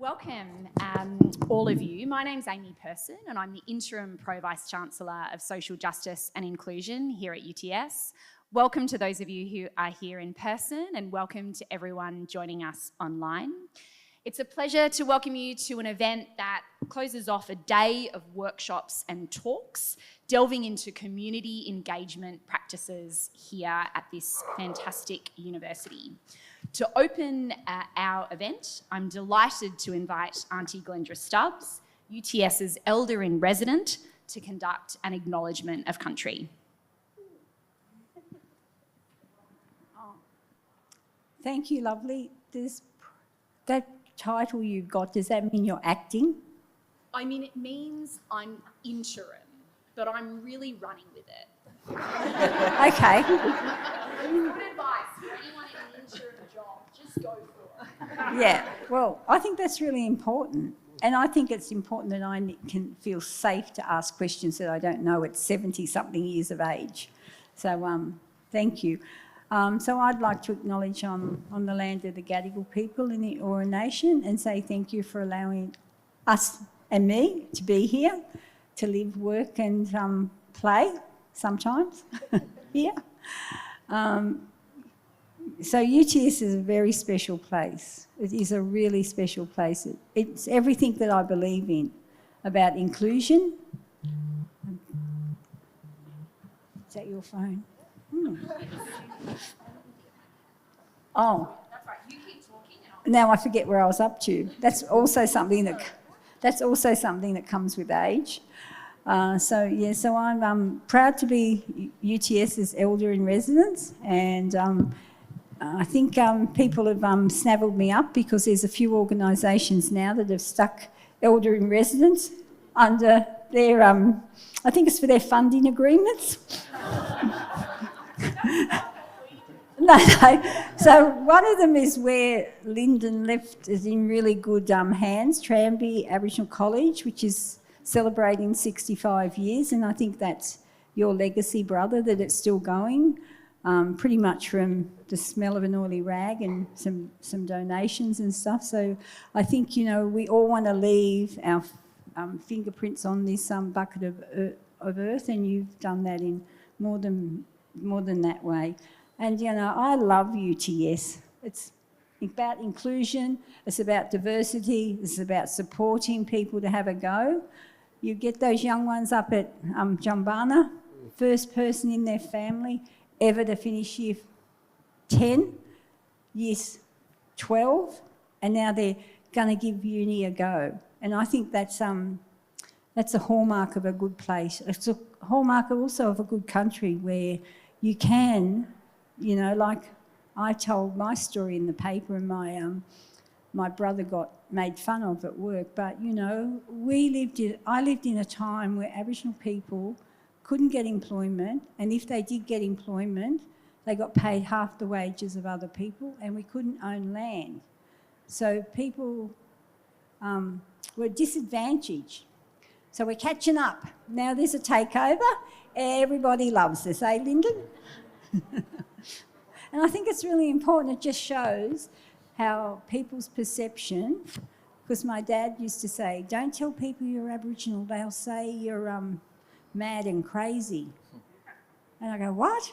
welcome all of you. My name's Amy Person and I'm the Interim Pro-Vice Chancellor of Social Justice and Inclusion here at UTS. Welcome to those of you who are here in person and welcome to everyone joining us online. It's a pleasure to welcome you to an event that closes off a day of workshops and talks, delving into community engagement practices here at this fantastic university. To open our event, I'm delighted to invite Auntie Glendra Stubbs, UTS's Elder in Resident, to conduct an acknowledgement of country. Thank you, lovely. That title you've got, does that mean you're acting? I mean, it means I'm interim, but I'm really running with it. Okay. Good advice for anyone in an interim job, just go for it. Yeah, well, I think that's really important. And I think it's important that I can feel safe to ask questions that I don't know at 70-something years of age. So thank you. So I'd like to acknowledge on the land of the Gadigal people in the Eora Nation and say thank you for allowing us and me to be here, to live, work and play sometimes here. So UTS is a very special place. It is a really special place. It's everything that I believe in about inclusion. Is that your phone? Oh. That's right, you keep talking. Now I forget where I was up to. That's also something that comes with age. So I'm proud to be UTS's Elder in Residence, and I think people have snavelled me up because there's a few organisations now that have stuck Elder in Residence under their, I think it's for their funding agreements. No. So one of them is where Lyndon left is in really good hands, Tranby Aboriginal College, which is celebrating 65 years, and I think that's your legacy, brother, that it's still going, pretty much from the smell of an oily rag and some donations and stuff. So I think, we all want to leave our fingerprints on this bucket of earth, and you've done that in more than that way. And, I love UTS. It's about inclusion, it's about diversity, it's about supporting people to have a go. You get those young ones up at Jumbana, first person in their family ever to finish year 10, years 12, and now they're going to give uni a go. And I think that's a hallmark of a good place. It's a hallmark also of a good country where you can, like I told my story in the paper and my brother got made fun of at work, but I lived in a time where Aboriginal people couldn't get employment, and if they did get employment, they got paid half the wages of other people, and we couldn't own land. So people were disadvantaged. So we're catching up. Now there's a takeover. Everybody loves this, eh, Lyndon? And I think it's really important. It just shows how people's perception, because my dad used to say, don't tell people you're Aboriginal, they'll say you're mad and crazy. And I go, what?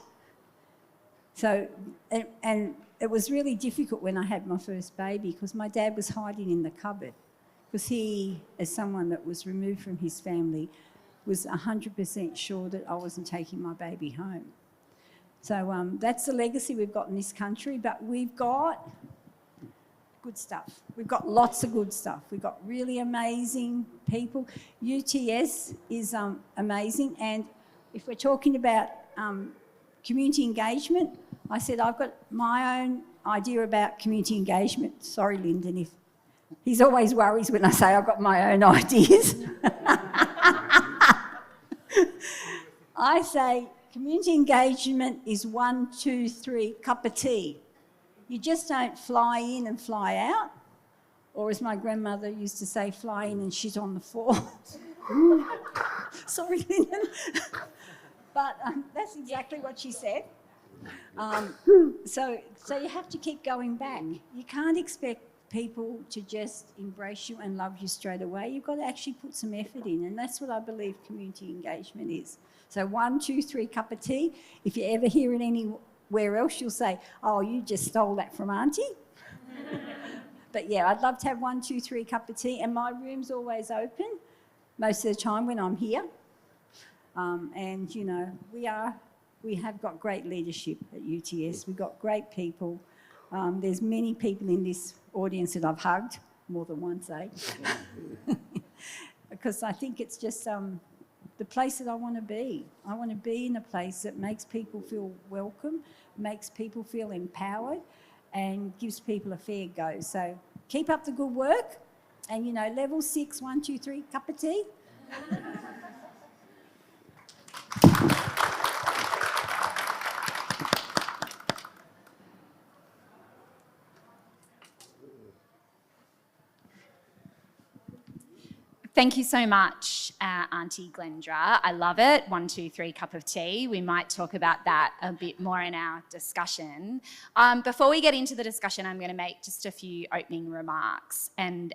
So, and it was really difficult when I had my first baby because my dad was hiding in the cupboard because he, as someone that was removed from his family, was 100% sure that I wasn't taking my baby home. So that's the legacy we've got in this country, but we've got good stuff. We've got lots of good stuff. We've got really amazing people. UTS is amazing, and if we're talking about community engagement, I said I've got my own idea about community engagement. Sorry, Lyndon, if he's always worries when I say I've got my own ideas. I say community engagement is 1, 2, 3, cup of tea. You just don't fly in and fly out, or as my grandmother used to say, fly in and shit on the floor. Sorry, Lyndon. But that's exactly what she said. So you have to keep going back. You can't expect people to just embrace you and love you straight away. You've got to actually put some effort in, and that's what I believe community engagement is. So 1, 2, 3 cup of tea. If you ever hear it anywhere else, you'll say, oh, you just stole that from Auntie. But yeah, I'd love to have 1, 2, 3 cup of tea, and my room's always open most of the time when I'm here. And, you know, we have got great leadership at UTS. We've got great people. There's many people in this audience that I've hugged more than once, eh? Because I think it's just the place that I want to be. I want to be in a place that makes people feel welcome, makes people feel empowered, and gives people a fair go. So keep up the good work. And, you know, level 6, 1, 2, 3, cup of tea. Thank you so much, Auntie Glendra. I love it. 1, 2, 3 cup of tea. We might talk about that a bit more in our discussion. Before we get into the discussion, I'm going to make just a few opening remarks and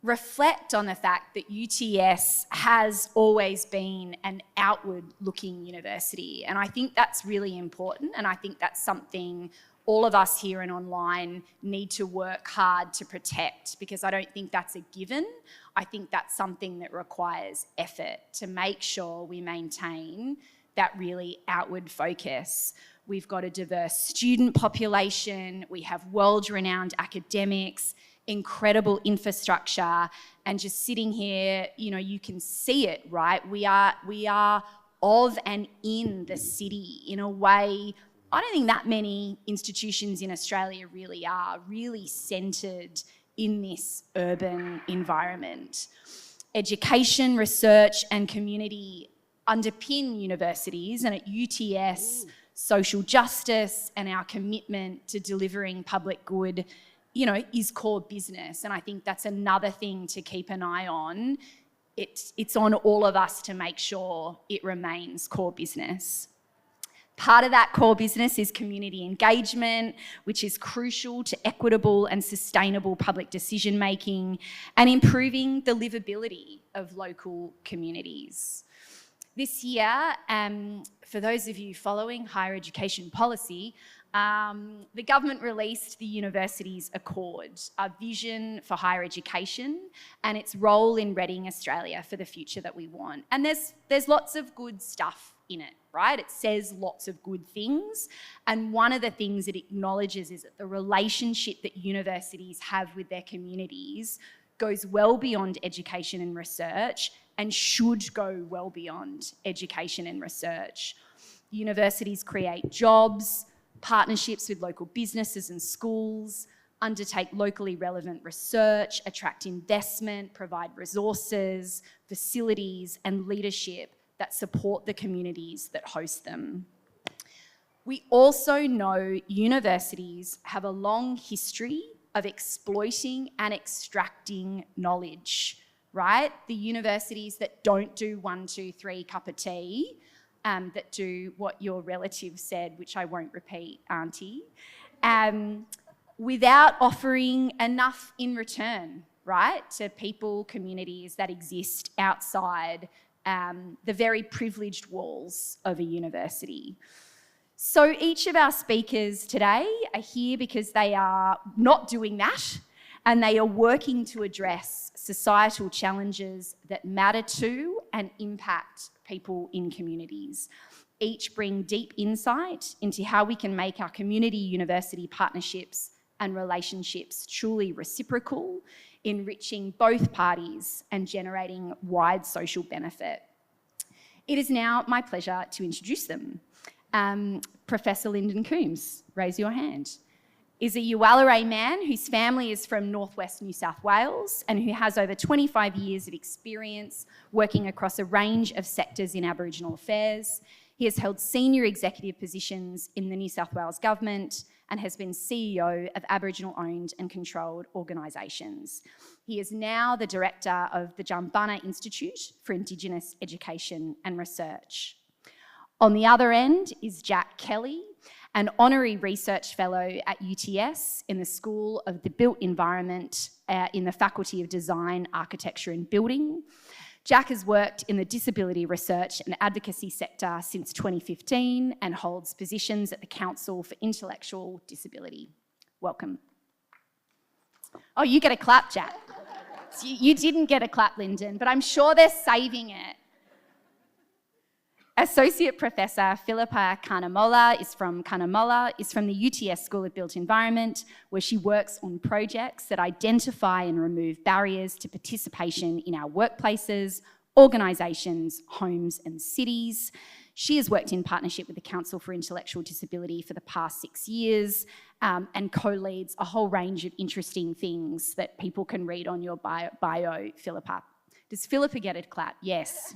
reflect on the fact that UTS has always been an outward-looking university. And I think that's really important, and I think that's something all of us here and online need to work hard to protect, because I don't think that's a given. I think that's something that requires effort to make sure we maintain that really outward focus. We've got a diverse student population, we have world-renowned academics, incredible infrastructure, and just sitting here, you know, you can see it, right? We are of and in the city in a way I don't think that many institutions in Australia really are really centred in this urban environment. Education, research and community underpin universities, and at UTS, social justice and our commitment to delivering public good, you know, is core business. And I think that's another thing to keep an eye on. It's on all of us to make sure it remains core business. Part of that core business is community engagement, which is crucial to equitable and sustainable public decision making and improving the livability of local communities. This year, for those of you following higher education policy, the government released the Universities Accord, a vision for higher education and its role in readying Australia for the future that we want. And there's lots of good stuff in it, right? It says lots of good things. And one of the things it acknowledges is that the relationship that universities have with their communities goes well beyond education and research and should go well beyond education and research. Universities create jobs, partnerships with local businesses and schools, undertake locally relevant research, attract investment, provide resources, facilities and leadership that support the communities that host them. We also know universities have a long history of exploiting and extracting knowledge, right? The universities that don't do 1, 2, 3 cup of tea, that do what your relative said, which I won't repeat, Auntie, without offering enough in return, right, to people, communities that exist outside the very privileged walls of a university. So each of our speakers today are here because they are not doing that, and they are working to address societal challenges that matter to and impact people in communities. Each bring deep insight into how we can make our community university partnerships and relationships truly reciprocal, enriching both parties and generating wide social benefit. It is now my pleasure to introduce them. Professor Lyndon Coombs, raise your hand, is a Yuwallarei man whose family is from northwest New South Wales and who has over 25 years of experience working across a range of sectors in Aboriginal affairs. He has held senior executive positions in the New South Wales Government and has been CEO of Aboriginal-owned and controlled organisations. He is now the director of the Jumbunna Institute for Indigenous Education and Research. On the other end is Jack Kelly, an honorary research fellow at UTS in the School of the Built Environment in the Faculty of Design, Architecture and Building. Jack has worked in the disability research and advocacy sector since 2015 and holds positions at the Council for Intellectual Disability. Welcome. Oh, you get a clap, Jack. You didn't get a clap, Lyndon, but I'm sure they're saving it. Associate Professor Philippa Canamola is from the UTS School of Built Environment, where she works on projects that identify and remove barriers to participation in our workplaces, organisations, homes and cities. She has worked in partnership with the Council for Intellectual Disability for the past 6 years and co-leads a whole range of interesting things that people can read on your bio, Philippa. Does Philippa get a clap? Yes.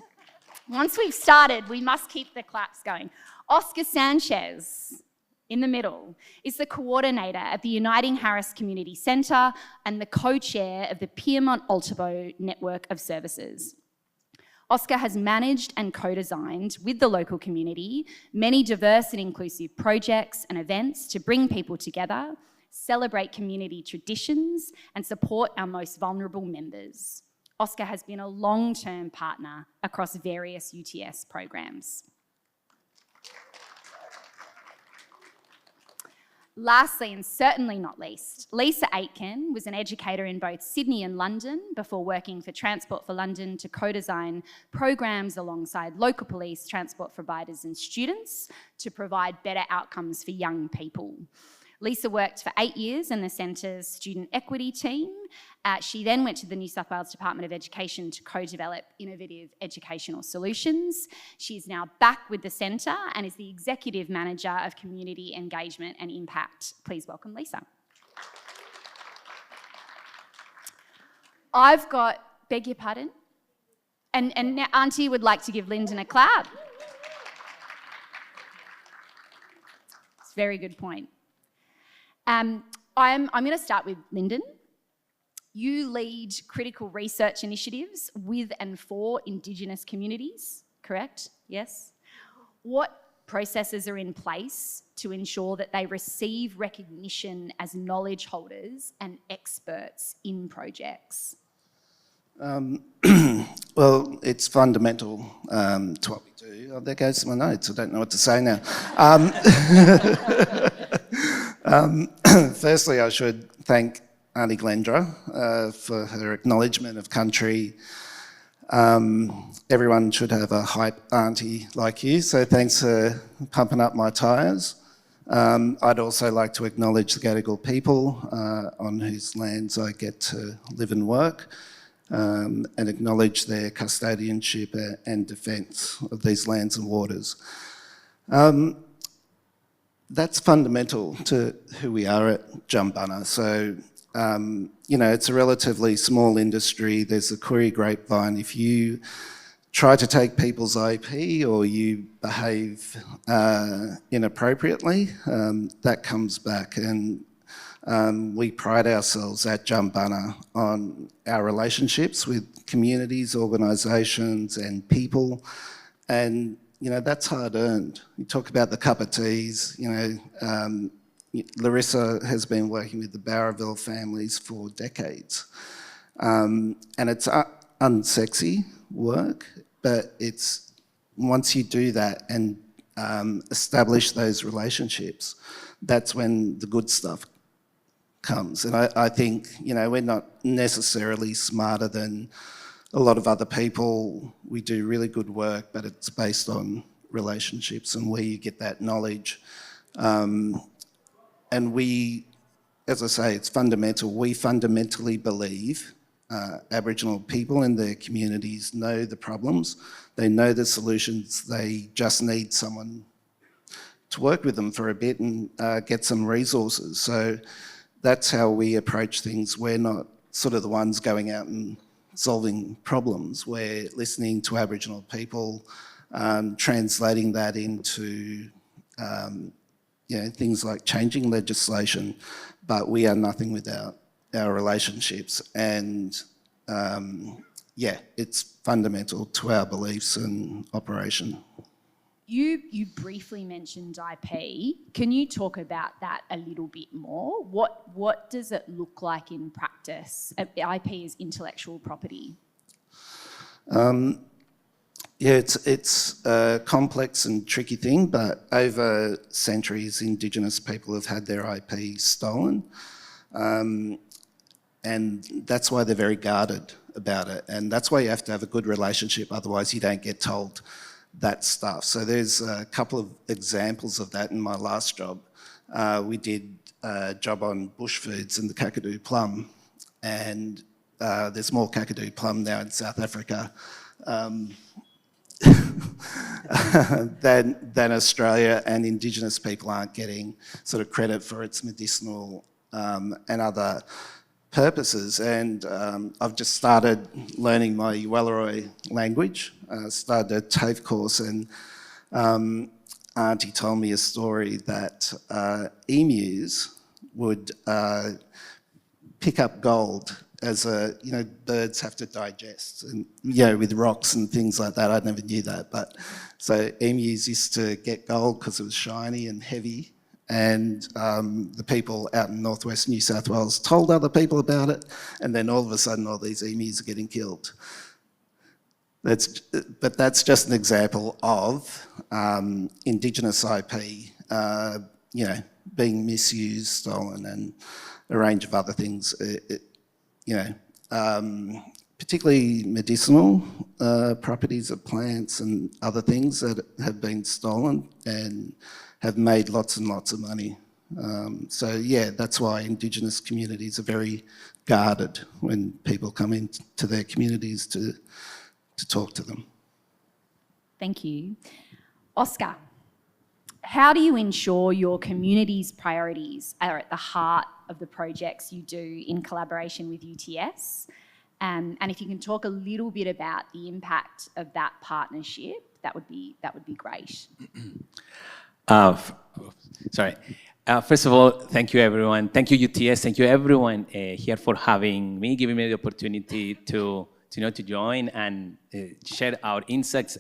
Once we've started, we must keep the claps going. Oscar Sanchez, in the middle, is the coordinator at the Uniting Harris Community Centre and the co-chair of the Piedmont Altabo Network of Services. Oscar has managed and co-designed with the local community many diverse and inclusive projects and events to bring people together, celebrate community traditions, and support our most vulnerable members. Oscar has been a long-term partner across various UTS programs. Lastly, and certainly not least, Lisa Aitken was an educator in both Sydney and London before working for Transport for London to co-design programs alongside local police, transport providers and students to provide better outcomes for young people. Lisa worked for 8 years in the Centre's student equity team. She then went to the New South Wales Department of Education to co-develop innovative educational solutions. She is now back with the Centre and is the Executive Manager of Community Engagement and Impact. Please welcome Lisa. I've got, beg your pardon? And now Auntie would like to give Lyndon a clap. It's a very good point. I'm going to start with Lyndon. You lead critical research initiatives with and for Indigenous communities, correct? Yes? What processes are in place to ensure that they receive recognition as knowledge holders and experts in projects? Well, it's fundamental to what we do. Oh, there goes my notes. I don't know what to say now. Firstly, I should thank Auntie Glendra for her acknowledgement of country. Everyone should have a hype auntie like you, so thanks for pumping up my tyres. I'd also like to acknowledge the Gadigal people on whose lands I get to live and work, and acknowledge their custodianship and defence of these lands and waters. That's fundamental to who we are at Jumbunna. So, it's a relatively small industry. There's a Koori grapevine. If you try to take people's IP or you behave inappropriately, that comes back. And we pride ourselves at Jumbunna on our relationships with communities, organisations and people. And that's hard earned. You talk about the cup of teas, Larissa has been working with the Barraville families for decades. And it's unsexy work, but it's once you do that and establish those relationships, that's when the good stuff comes. And I think, we're not necessarily smarter than a lot of other people. We do really good work, but it's based on relationships and where you get that knowledge. And we, as I say, it's fundamental. We fundamentally believe Aboriginal people in their communities know the problems, they know the solutions, they just need someone to work with them for a bit and get some resources. So that's how we approach things. We're not sort of the ones going out and solving problems. We're listening to Aboriginal people, translating that into things like changing legislation, but we are nothing without our relationships. And it's fundamental to our beliefs and operation. You briefly mentioned IP. Can you talk about that a little bit more? What does it look like in practice? IP is intellectual property. Yeah, it's a complex and tricky thing, but over centuries, Indigenous people have had their IP stolen. And that's why they're very guarded about it. And that's why you have to have a good relationship, otherwise you don't get told that stuff. So there's a couple of examples of that in my last job. We did a job on bush foods and the Kakadu plum, and there's more Kakadu plum now in South Africa than Australia, and Indigenous people aren't getting sort of credit for its medicinal and other purposes. And I've just started learning my Welleroi language. Started a TAFE course, and Auntie told me a story that emus would pick up gold as birds have to digest, and with rocks and things like that. I never knew that, but so emus used to get gold because it was shiny and heavy, and the people out in northwest New South Wales told other people about it, and then all of a sudden all these emus are getting killed. But that's just an example of Indigenous IP, being misused, stolen, and a range of other things. Particularly medicinal properties of plants and other things that have been stolen and have made lots and lots of money. So yeah, that's why Indigenous communities are very guarded when people come into their communities to talk to them. Thank you. Oscar, how do you ensure your community's priorities are at the heart of the projects you do in collaboration with UTS? And if you can talk a little bit about the impact of that partnership, that would be great. First of all, thank you everyone. Thank you UTS. Thank you everyone here for having me, giving me the opportunity to join and share our insights,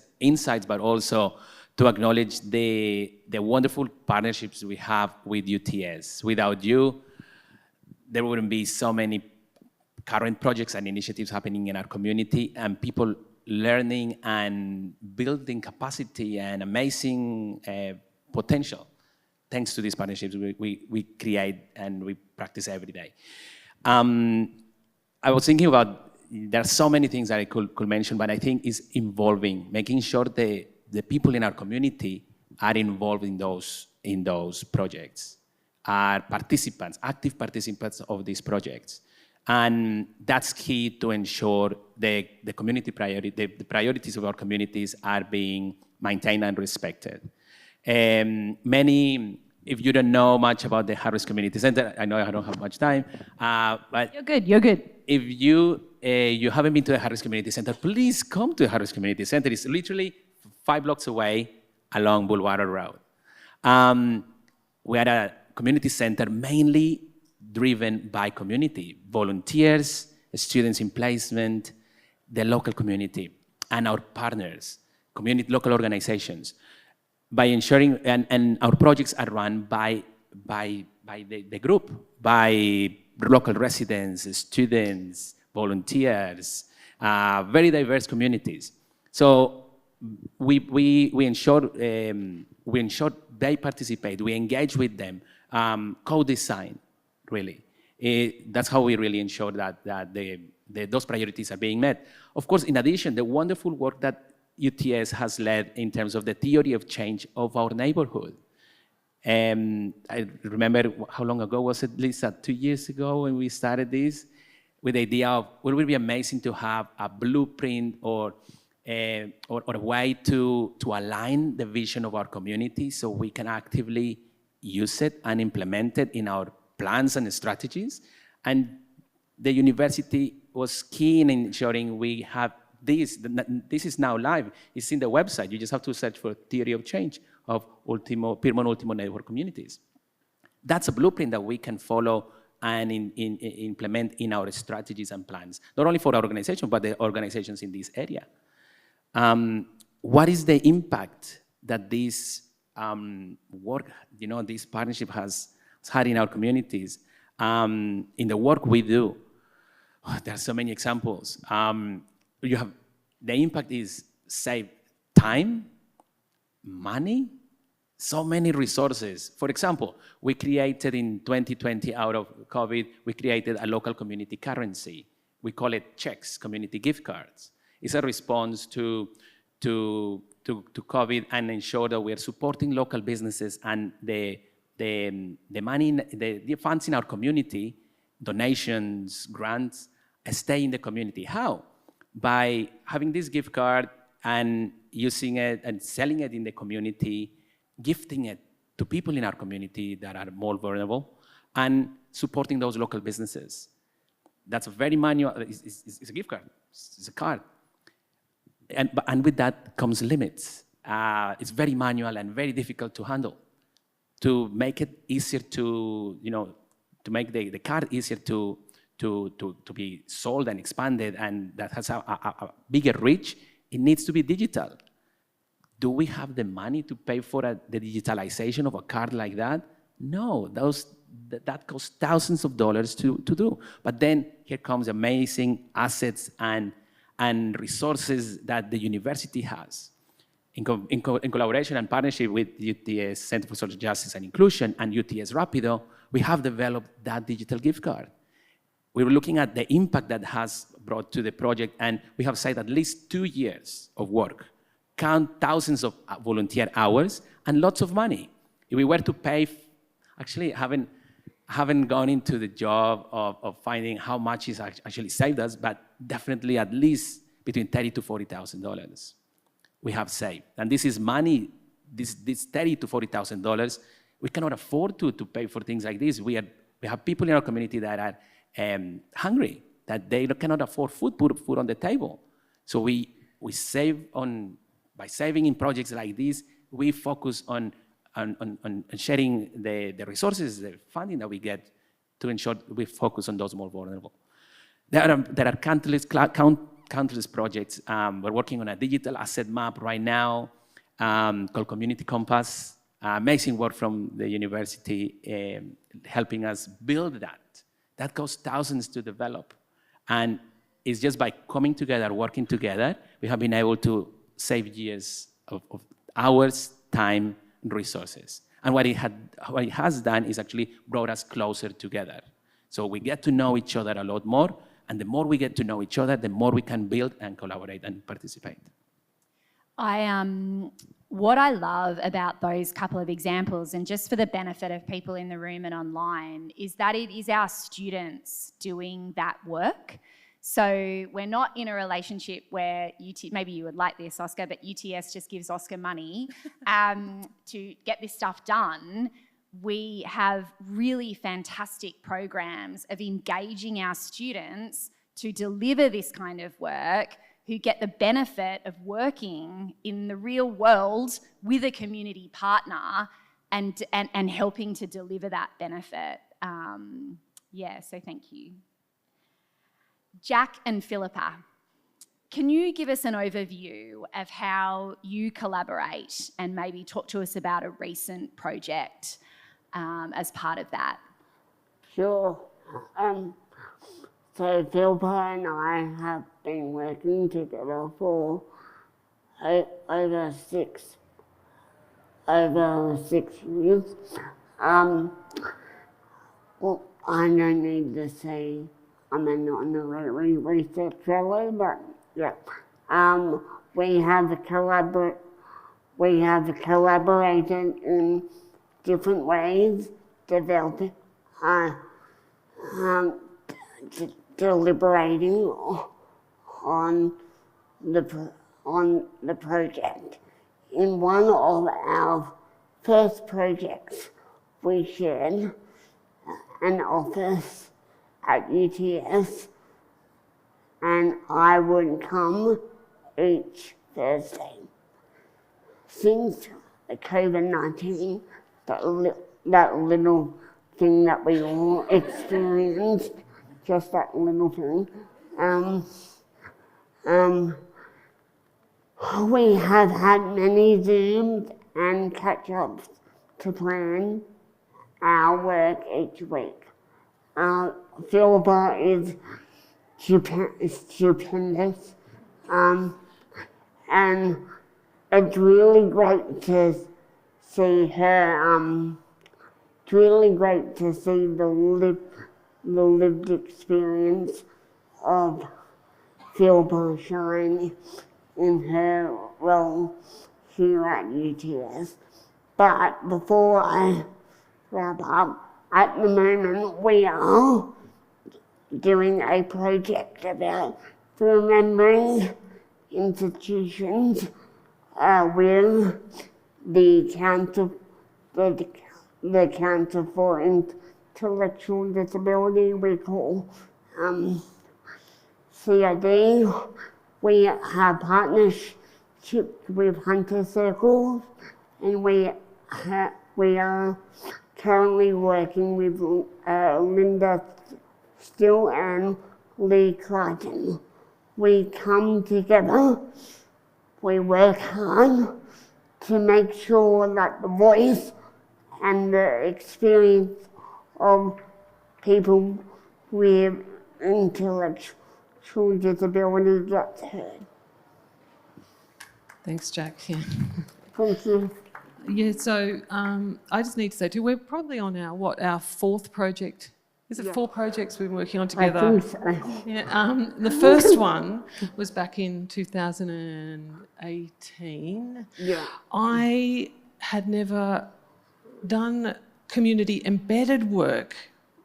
but also to acknowledge the wonderful partnerships we have with UTS. Without you, there wouldn't be so many current projects and initiatives happening in our community, and people learning and building capacity and amazing potential. Thanks to these partnerships we create and we practice every day. I was thinking about, there are so many things that I could mention, but I think it's involving, making sure the people in our community are involved in those projects, are participants, active participants of these projects. And that's key to ensure the community the priorities of our communities are being maintained and respected. If you don't know much about the Harris Community Center, I know I don't have much time, but You're good. If you haven't been to the Harris Community Center, please come to the Harris Community Center. It's literally 5 blocks away along Boulevard Road. We are a community center mainly driven by community, volunteers, students in placement, the local community, and our partners, local organizations. By ensuring, and our projects are run by the group, by local residents, students, volunteers, very diverse communities. So we ensure they participate, we engage with them, co-design, really. That's how we really ensure that those priorities are being met. Of course, in addition, the wonderful work that UTS has led in terms of the theory of change of our neighborhood. I remember, how long ago was it, Lisa? 2 years ago when we started this, with the idea of, it would be amazing to have a blueprint or a way to align the vision of our community so we can actively use it and implement it in our plans and strategies. And the university was keen in ensuring we have this is now live. It's in the website. You just have to search for theory of change of Pyrmont Ultimo neighborhood communities. That's a blueprint that we can follow and implement in our strategies and plans, not only for our organization, but the organizations in this area. What is the impact that this work, this partnership has had in our communities, in the work we do. There are so many examples. The impact is save time, money, so many resources. For example, we created in 2020, out of COVID, we created a local community currency. We call it checks, community gift cards. It's a response to COVID and ensure that we're supporting local businesses, and the money, the funds in our community, donations, grants, stay in the community. How? By having this gift card and using it and selling it in the community, gifting it to people in our community that are more vulnerable, and supporting those local businesses. That's a very manual, it's a gift card, it's a card. And with that comes limits. It's very manual and very difficult to handle. To make it easier to make the card easier to be sold and expanded, and that has a bigger reach, it needs to be digital. Do we have the money to pay for the digitalization of a card like that? No, that costs thousands of dollars to do. But then here comes amazing assets and resources that the university has. In collaboration and partnership with UTS Center for Social Justice and Inclusion and UTS Rapido, we have developed that digital gift card. We were looking at the impact that has brought to the project, and we have saved at least 2 years of work, count thousands of volunteer hours, and lots of money. If we were to pay, actually haven't gone into the job of finding how much is actually saved us, but definitely at least between $30,000 to $40,000 we have saved. And this is money, this $30,000 to $40,000, we cannot afford to pay for things like this. We have people in our community that are hungry, that they cannot afford food, put food on the table. So we save by saving in projects like this, we focus on sharing the resources, the funding that we get to ensure we focus on those more vulnerable. There are countless projects. We're working on a digital asset map right now called Community Compass. Amazing work from the university helping us build that. That costs thousands to develop. And it's just by coming together, working together, we have been able to save years of hours, time, and resources. And what it has done is actually brought us closer together. So we get to know each other a lot more, and the more we get to know each other, the more we can build and collaborate and participate. What I love about those couple of examples, and just for the benefit of people in the room and online, is that it is our students doing that work. So we're not in a relationship where maybe you would like this, Oscar, but UTS just gives Oscar money to get this stuff done. We have really fantastic programs of engaging our students to deliver this kind of work, who get the benefit of working in the real world with a community partner and helping to deliver that benefit. So thank you. Jack and Philippa, can you give us an overview of how you collaborate and maybe talk to us about a recent project as part of that? Sure. So Philippa and I have been working together for over 6 years. Well, I don't need to say I'm an honorary research fellow, but yeah. We have collaborated in different ways, developing, deliberating on the project. In one of our first projects, we shared an office at UTS, and I would come each Thursday. Since the COVID-19, that little thing that we all experienced, just that little thing, We have had many Zooms and catch-ups to plan our work each week. Philippa is stupendous, and it's really great to see her. It's really great to see the lived experience of Philippa shine in her role here at UTS. But before I wrap up, at the moment we are doing a project about remembering institutions with the Council for Intellectual Disability, we call CID. We have partnerships with Hunter Circles, and we are currently working with Linda Still and Lee Crichton. We come together, we work hard to make sure that the voice and the experience of people with intellectual disability gets heard. Thanks, Jack. Yeah. Thank you. Yeah, so I just need to say too, we're probably on our fourth project. Is it 4 projects we've been working on together? I think so. Yeah, the first one was back in 2018. Yeah. I had never done community embedded work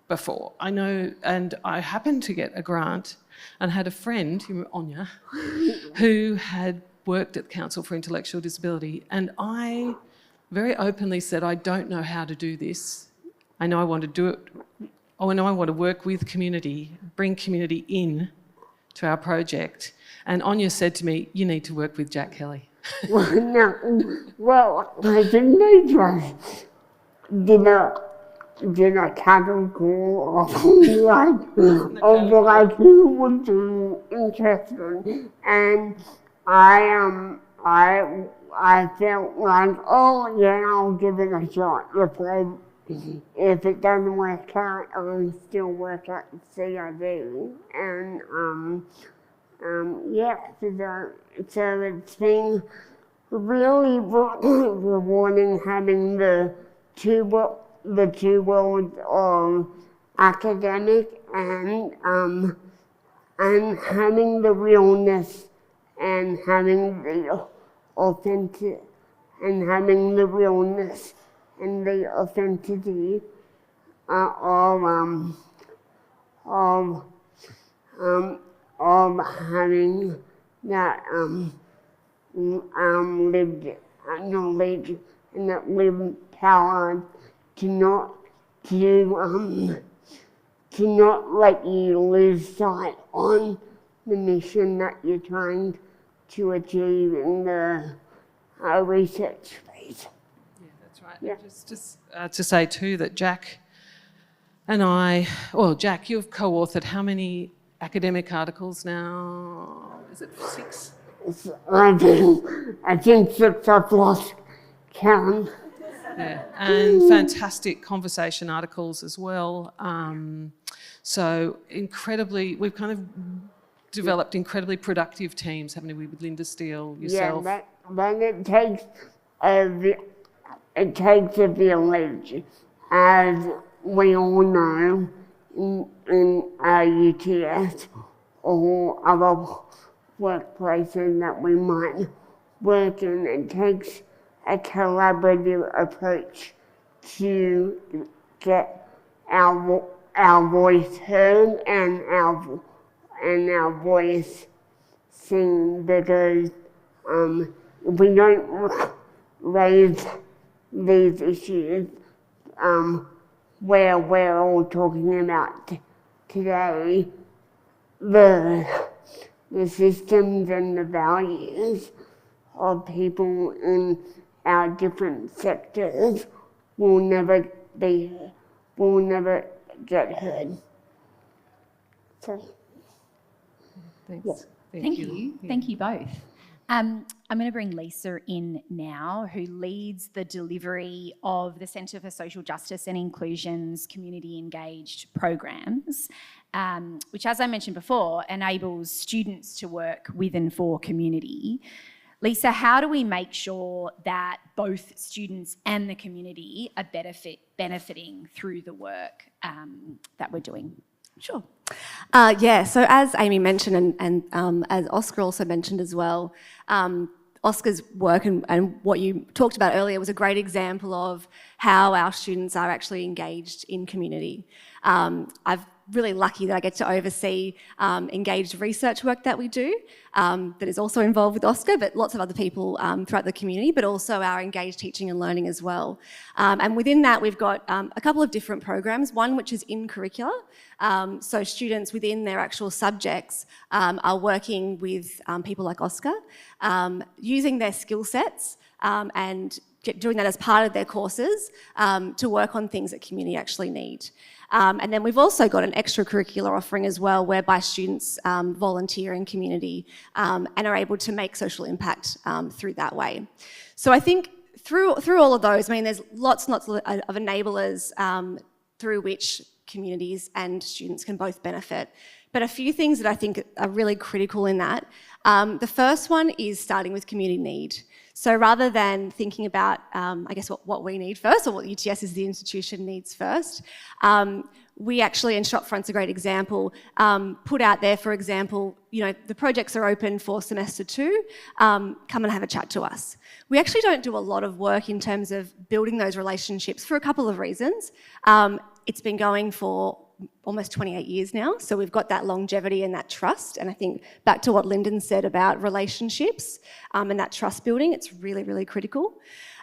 before. I know, and I happened to get a grant and had a friend, Anya, who had worked at the Council for Intellectual Disability, and I very openly said, I don't know how to do this. I know I want to do it. I know I want to work with community, bring community in to our project. And Anya said to me, you need to work with Jack Kelly. Well, I think they just did a cattle of who would be interested. And I felt like, oh yeah, I'll give it a shot. If it doesn't work out, I'll still work at CID. And so it's been really rewarding having the two worlds of academic and having the realness and having the authentic and having the realness and the authenticity of having that lived knowledge and that lived power to not let you lose sight on the mission that you're trying to achieve in the research space. Yeah, that's right. Yeah. Just to say too that Jack and I, well, Jack, you've co-authored how many academic articles now? Is it 6? I think 6. I've lost count. Yeah, and fantastic conversation articles as well. So we've kind of developed incredibly productive teams, haven't we, with Linda Steele, yourself? Yeah, but it takes a village, as we all know, in UTS or other workplaces that we might work in. It takes a collaborative approach to get our voice heard and our voice seen, because if we don't raise these issues where we're all talking about today, the systems and the values of people in our different sectors will never get heard. So, Thanks. yeah. Thank you. Yeah. Thank you both. I'm going to bring Lisa in now, who leads the delivery of the Centre for Social Justice and Inclusion's community engaged programs, which, as I mentioned before, enables students to work with and for community. Lisa, how do we make sure that both students and the community are benefiting through the work that we're doing? Sure. Yeah, so as Amy mentioned and as Oscar also mentioned as well, Oscar's work and what you talked about earlier was a great example of how our students are actually engaged in community. I've really lucky that I get to oversee engaged research work that we do that is also involved with Oscar, but lots of other people throughout the community, but also our engaged teaching and learning as well. And within that, we've got a couple of different programs, one which is in curricula. So students within their actual subjects are working with people like Oscar, using their skill sets and doing that as part of their courses to work on things that community actually need. And then we've also got an extracurricular offering as well, whereby students volunteer in community and are able to make social impact through that way. So I think through all of those, I mean, there's lots and lots of enablers through which communities and students can both benefit. But a few things that I think are really critical in that. The first one is starting with community need. So rather than thinking about, I guess, what we need first, or what UTS as the institution needs first, we actually, and Shopfront's a great example, put out there, for example, you know, the projects are open for semester 2, come and have a chat to us. We actually don't do a lot of work in terms of building those relationships for a couple of reasons. It's been going for almost 28 years now, so we've got that longevity and that trust, and I think back to what Lyndon said about relationships and that trust building, it's really, really critical.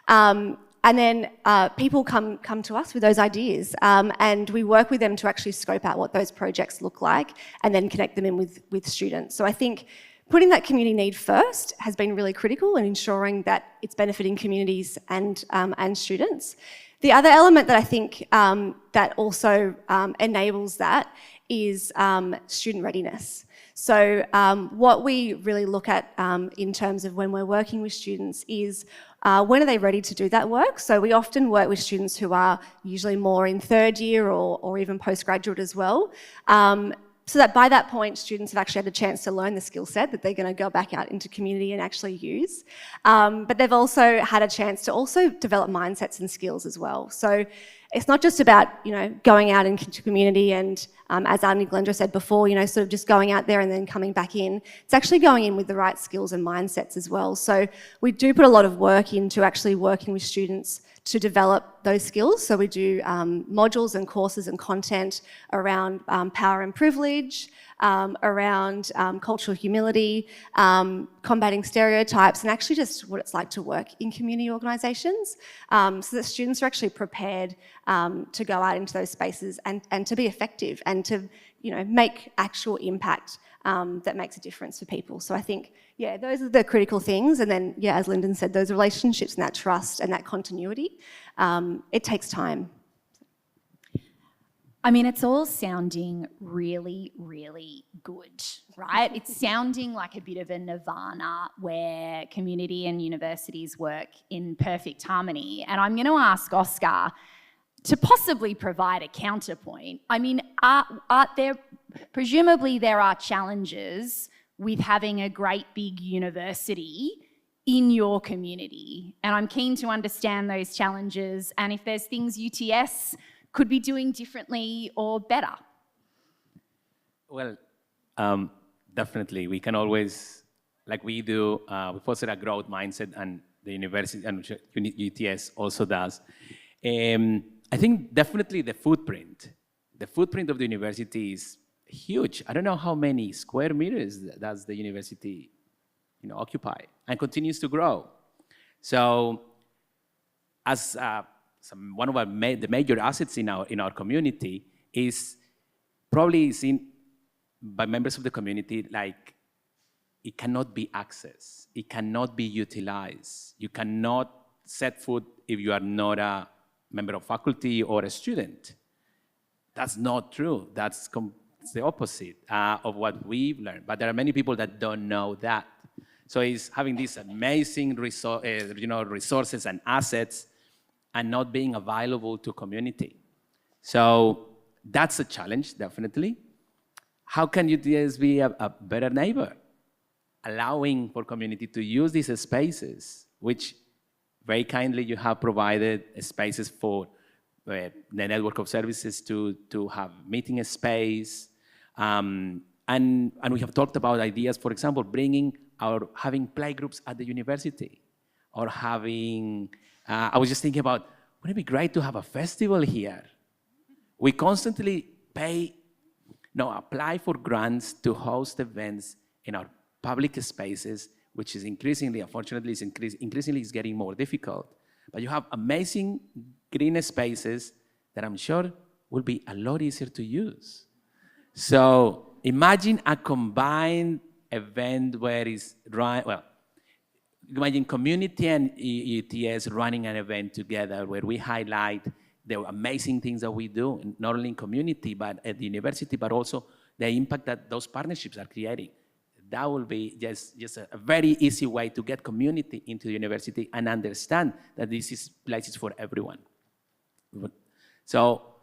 And then people come to us with those ideas, and we work with them to actually scope out what those projects look like and then connect them in with students. So I think putting that community need first has been really critical in ensuring that it's benefiting communities and students. The other element that I think that also enables that is student readiness. So what we really look at in terms of when we're working with students is when are they ready to do that work? So we often work with students who are usually more in third year or even postgraduate as well. So that by that point, students have actually had a chance to learn the skill set that they're going to go back out into community and actually use. But they've also had a chance to also develop mindsets and skills as well. So it's not just about, you know, going out into community and, as Arnie Glendra said before, you know, sort of just going out there and then coming back in. It's actually going in with the right skills and mindsets as well. So we do put a lot of work into actually working with students to develop those skills. So we do modules and courses and content around power and privilege, around cultural humility, combating stereotypes, and actually just what it's like to work in community organisations, so that students are actually prepared to go out into those spaces and to be effective and to, you know, make actual impact that makes a difference for people. So I think, yeah, those are the critical things. And then, yeah, as Lyndon said, those relationships and that trust and that continuity, it takes time. I mean, it's all sounding really, really good, right? It's sounding like a bit of a nirvana where community and universities work in perfect harmony. And I'm going to ask Oscar to possibly provide a counterpoint. I mean, presumably there are challenges with having a great big university in your community. And I'm keen to understand those challenges and if there's things UTS could be doing differently or better. Well, definitely. We can always, like we do, we foster a growth mindset, and the university and UTS also does. I think definitely the footprint of the university is huge. I don't know how many square meters does the university, you know, occupy, and continues to grow. So, as one of the major assets in our community is probably seen by members of the community like it cannot be accessed, it cannot be utilized. You cannot set foot if you are not a member of faculty or a student. That's not true. It's the opposite of what we've learned. But there are many people that don't know that. So it's having these amazing resources and assets and not being available to community. So that's a challenge, definitely. How can UTS be a better neighbor? Allowing for community to use these spaces, which very kindly you have provided spaces for the network of services to have meeting space. And we have talked about ideas, for example, having playgroups at the university, or having, I was just thinking about, wouldn't it be great to have a festival here? We constantly apply for grants to host events in our public spaces, which is increasingly, unfortunately, increasingly is getting more difficult. But you have amazing green spaces that I'm sure will be a lot easier to use. So imagine a combined event where imagine community and UTS running an event together where we highlight the amazing things that we do, not only in community, but at the university, but also the impact that those partnerships are creating. That will be just a very easy way to get community into the university and understand that this is places for everyone. So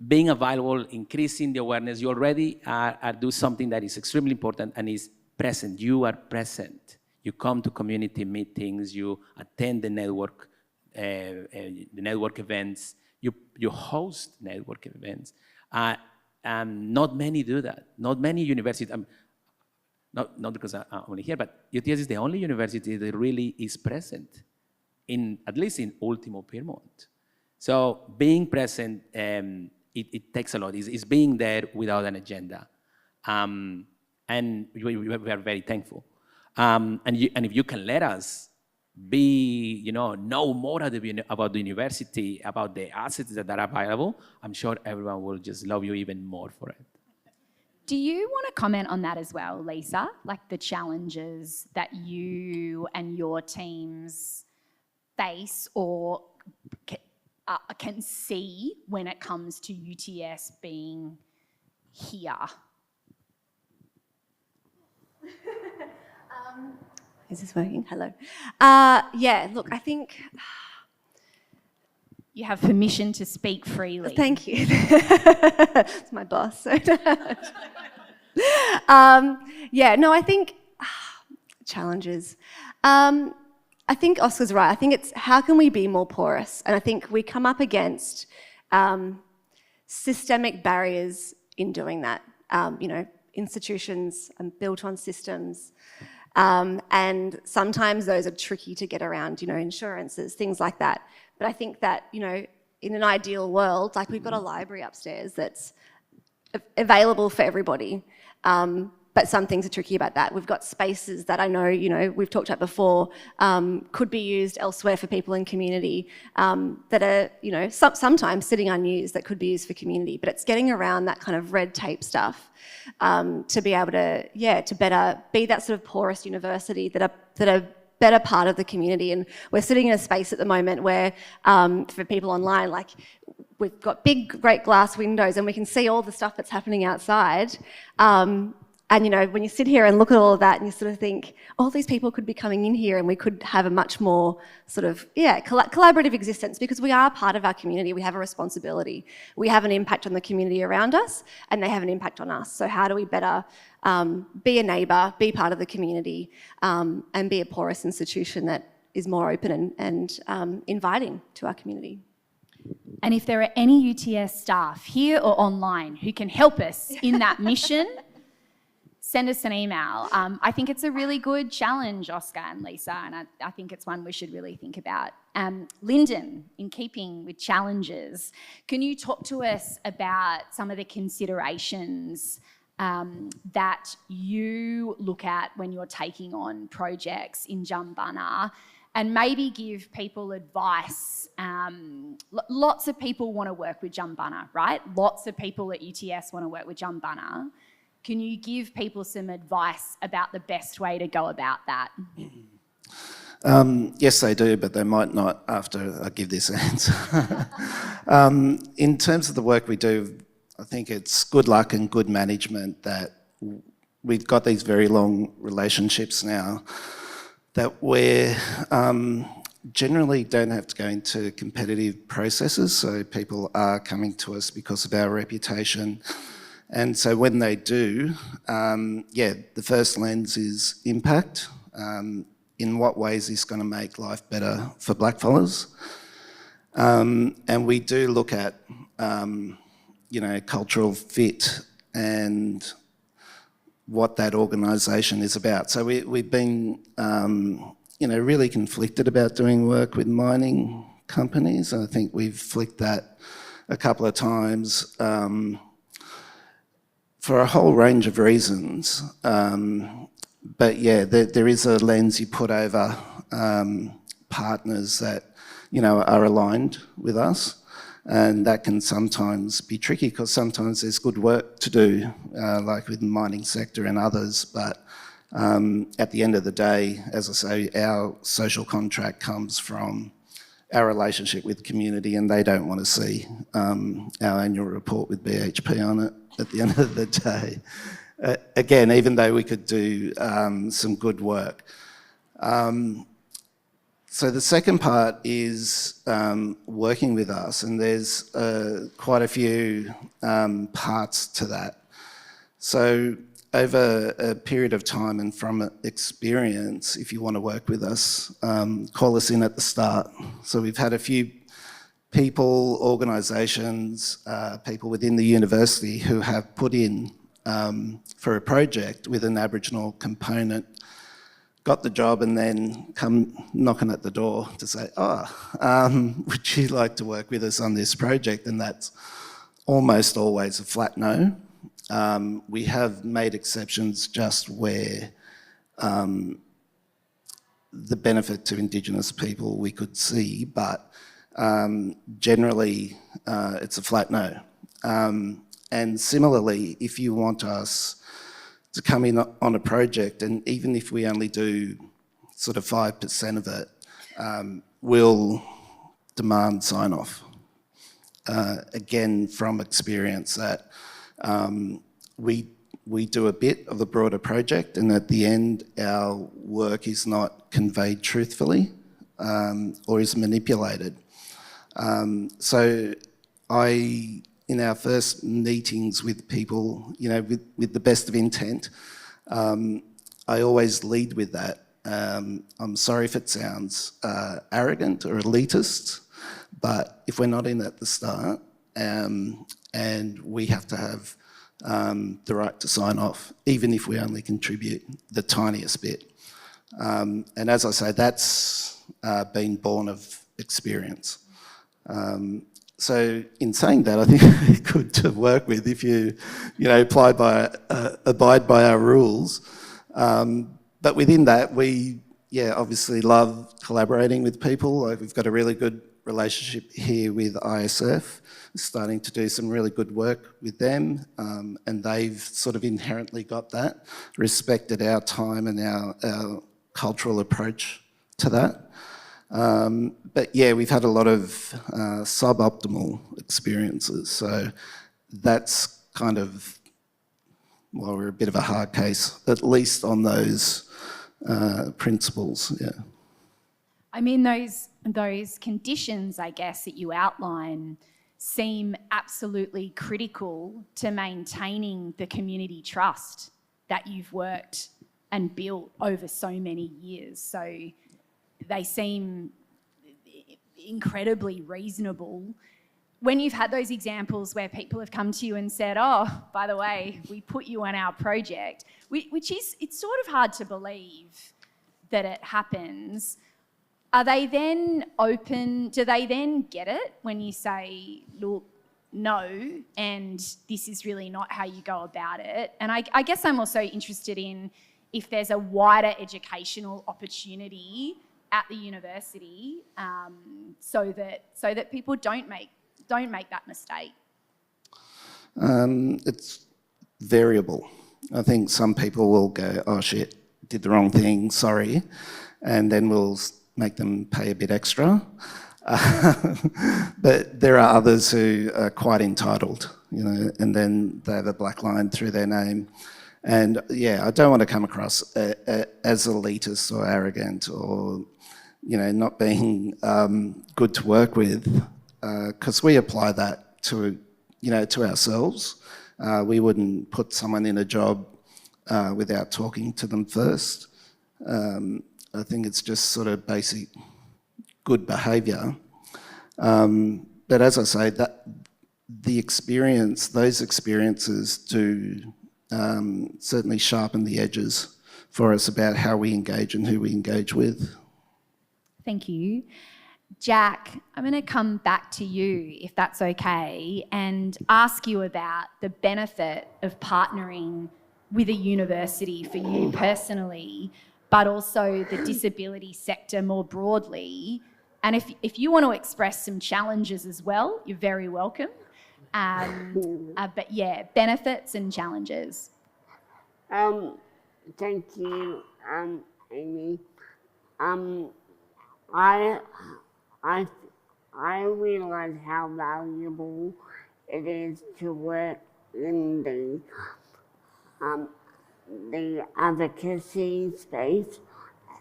being available, increasing the awareness, you already do something that is extremely important and is present. You are present. You come to community meetings, you attend the network events, you host network events. Not many do that. Not many universities, not because I'm only here, but UTS is the only university that really is present, at least in Ultimo Pyrmont. So being present, it takes a lot. It's being there without an agenda. And we are very thankful. And if you can let us know more about the university, about the assets that are available, I'm sure everyone will just love you even more for it. Do you want to comment on that as well, Lisa? Like the challenges that you and your teams face or can see when it comes to UTS being here? Is this working? Hello. Yeah, look, I think... You have permission to speak freely. Thank you. It's my boss. I think challenges. I think Oscar's right. I think it's how can we be more porous? And I think we come up against systemic barriers in doing that. Institutions are built on systems. And sometimes those are tricky to get around, insurances, things like that. But I think that, in an ideal world, like we've got a library upstairs that's available for everybody. But some things are tricky about that. We've got spaces that I know, we've talked about before, could be used elsewhere for people in community that are, sometimes sitting unused that could be used for community. But it's getting around that kind of red tape stuff to be able to, to better be that sort of porous university that are better part of the community. And we're sitting in a space at the moment where, for people online, like we've got big, great glass windows and we can see all the stuff that's happening outside. And, when you sit here and look at all of that and you sort of think, all these people could be coming in here and we could have a much more sort of, collaborative existence because we are part of our community. We have a responsibility. We have an impact on the community around us and they have an impact on us. So how do we better be a neighbour, be part of the community and be a porous institution that is more open and inviting to our community? And if there are any UTS staff here or online who can help us in that mission, send us an email. I think it's a really good challenge, Oscar and Lisa, and I think it's one we should really think about. Lyndon, in keeping with challenges, can you talk to us about some of the considerations that you look at when you're taking on projects in Jumbunna and maybe give people advice? Lots of people want to work with Jumbunna, right? Lots of people at UTS want to work with Jumbunna. Can you give people some advice about the best way to go about that? Yes, they do, but they might not after I give this answer. In terms of the work we do, I think it's good luck and good management that we've got these very long relationships now that we're generally don't have to go into competitive processes, so people are coming to us because of our reputation. And so when they do, the first lens is impact. In what way is this going to make life better for blackfellas? And we do look at, cultural fit and what that organisation is about. So we've been, really conflicted about doing work with mining companies. I think we've flicked that a couple of times for a whole range of reasons. But yeah, there is a lens you put over partners that, are aligned with us. And that can sometimes be tricky because sometimes there's good work to do, like with the mining sector and others. But at the end of the day, as I say, our social contract comes from our relationship with the community, and they don't want to see our annual report with BHP on it at the end of the day. Again, even though we could do some good work. So the second part is working with us, and there's quite a few parts to that. So over a period of time and from experience, if you want to work with us, call us in at the start. So we've had a few people, organisations, people within the university who have put in for a project with an Aboriginal component, got the job, and then come knocking at the door to say, would you like to work with us on this project? And that's almost always a flat no. We have made exceptions just where the benefit to Indigenous people we could see, but generally it's a flat no. And similarly, if you want us to come in on a project, and even if we only do sort of 5% of it, we'll demand sign-off. Again, from experience that we do a bit of the broader project, and at the end our work is not conveyed truthfully or is manipulated. So in our first meetings with people, with the best of intent, I always lead with that. I'm sorry if it sounds arrogant or elitist, but if we're not in at the start, and we have to have the right to sign off, even if we only contribute the tiniest bit. And as I say, that's been born of experience. So in saying that, I think it's good to work with if you abide by our rules. But within that, we obviously love collaborating with people. Like, we've got a really good relationship here with ISF, starting to do some really good work with them, and they've sort of inherently got that, respected our time and our cultural approach to that. But yeah, we've had a lot of suboptimal experiences, so that's kind of, well, we're a bit of a hard case, at least on those principles, yeah. I mean, those conditions, I guess, that you outline seem absolutely critical to maintaining the community trust that you've worked and built over so many years. So they seem incredibly reasonable. When you've had those examples where people have come to you and said, oh, by the way, we put you on our project, which is, it's sort of hard to believe that it happens. Are they then open, do they then get it when you say, look, no, and this is really not how you go about it? And I guess I'm also interested in if there's a wider educational opportunity at the university, so that people don't make that mistake. It's variable. I think some people will go, oh shit, did the wrong thing, sorry, and then we'll make them pay a bit extra. But there are others who are quite entitled, and then they have a black line through their name. And yeah, I don't want to come across as elitist or arrogant or, not being good to work with, because we apply that to ourselves. We wouldn't put someone in a job without talking to them first. I think it's just sort of basic good behaviour. But as I say, that those experiences do certainly sharpen the edges for us about how we engage and who we engage with. Thank you. Jack, I'm going to come back to you, if that's okay, and ask you about the benefit of partnering with a university for you personally, but also the disability sector more broadly. And if you want to express some challenges as well, you're very welcome. But yeah, benefits and challenges. Thank you, Amy. I realise how valuable it is to work in the advocacy space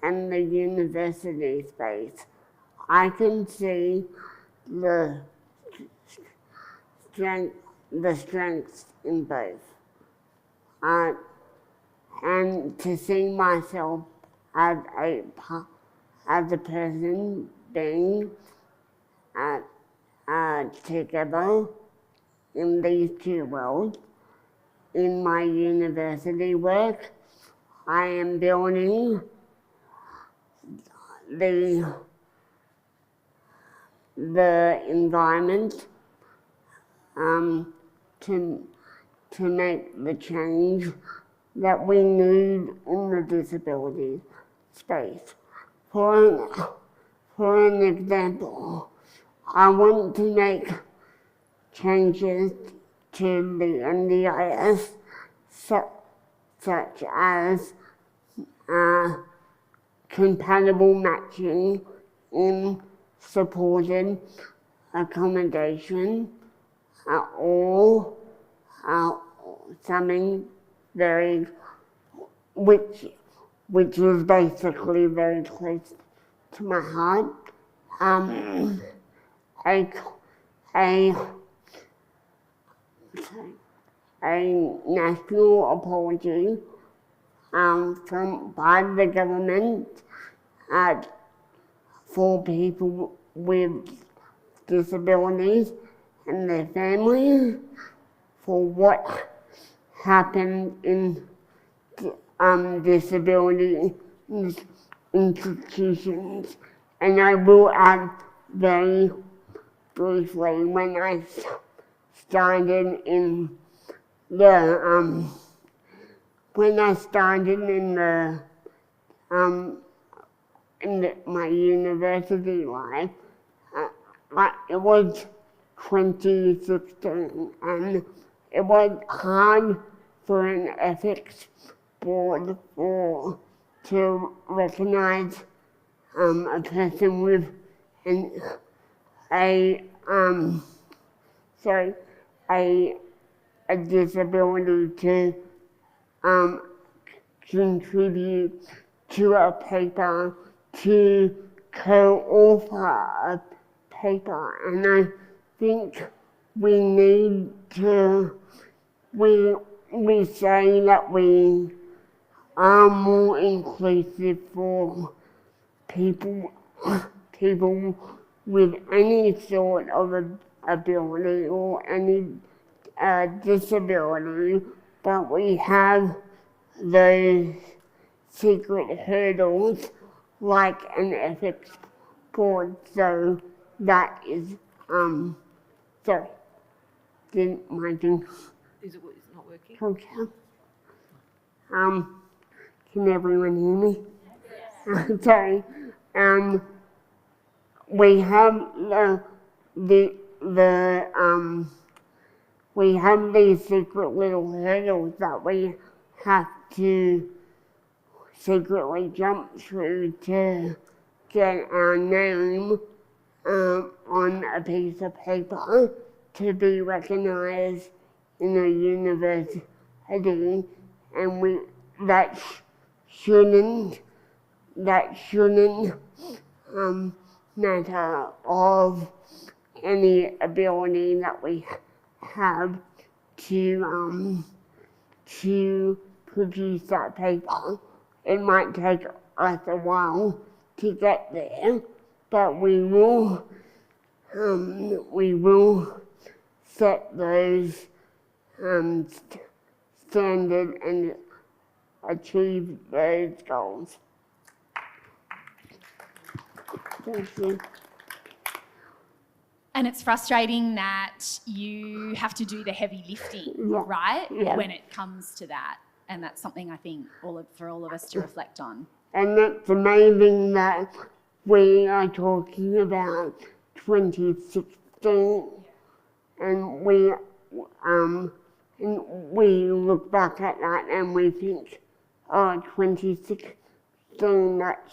and the university space. I can see the strengths in both. And to see myself as a person being together in these two worlds. In my university work, I am building the environment to make the change that we need in the disability space. For an example, I want to make changes to the NDIS such as compatible matching in supported accommodation or something which is basically very close to my heart. A national apology by the government for people with disabilities and their families for what happened in disability institutions. And I will add very briefly, when I started in my university life, it was 2016, and it was hard for an ethics board to recognise a person with a disability to contribute to a paper, to co-author a paper, and I think we need to, we say that we are more inclusive for people with any sort of ability or any disability, but we have those secret hurdles like an ethics board, so that is, sorry, didn't mind it. Is it not working? Okay. Can everyone hear me? Yes. Sorry. We have we have these secret little hurdles that we have to secretly jump through to get our name on a piece of paper to be recognised in a university and that shouldn't matter of any ability that we have to produce that paper. It might take us a while to get there, but we will set those standards and achieve those goals. Thank you. And it's frustrating that you have to do the heavy lifting, right? Yeah. When it comes to that. And that's something I think for all of us to reflect on. And it's amazing that we are talking about 2016 and we look back at that and we think, 2016, that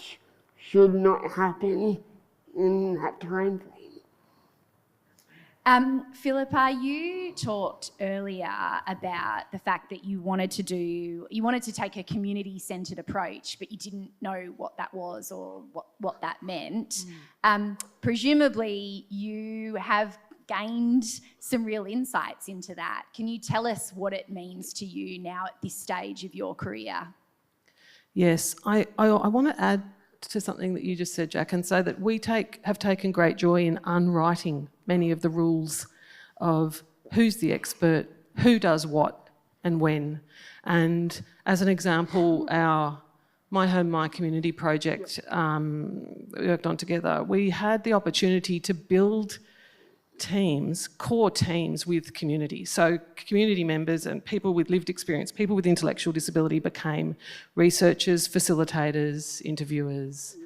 should not happen in that time frame. Philippa, you talked earlier about the fact that you wanted to take a community-centred approach, but you didn't know what that was or what that meant. Presumably, you have gained some real insights into that. Can you tell us what it means to you now at this stage of your career? Yes, I want to add to something that you just said, Jack, and say that we have taken great joy in unwriting many of the rules of who's the expert, who does what and when. And as an example, our My Home, My Community project we worked on together, we had the opportunity to build teams, core teams with community. So community members and people with lived experience, people with intellectual disability became researchers, facilitators, interviewers,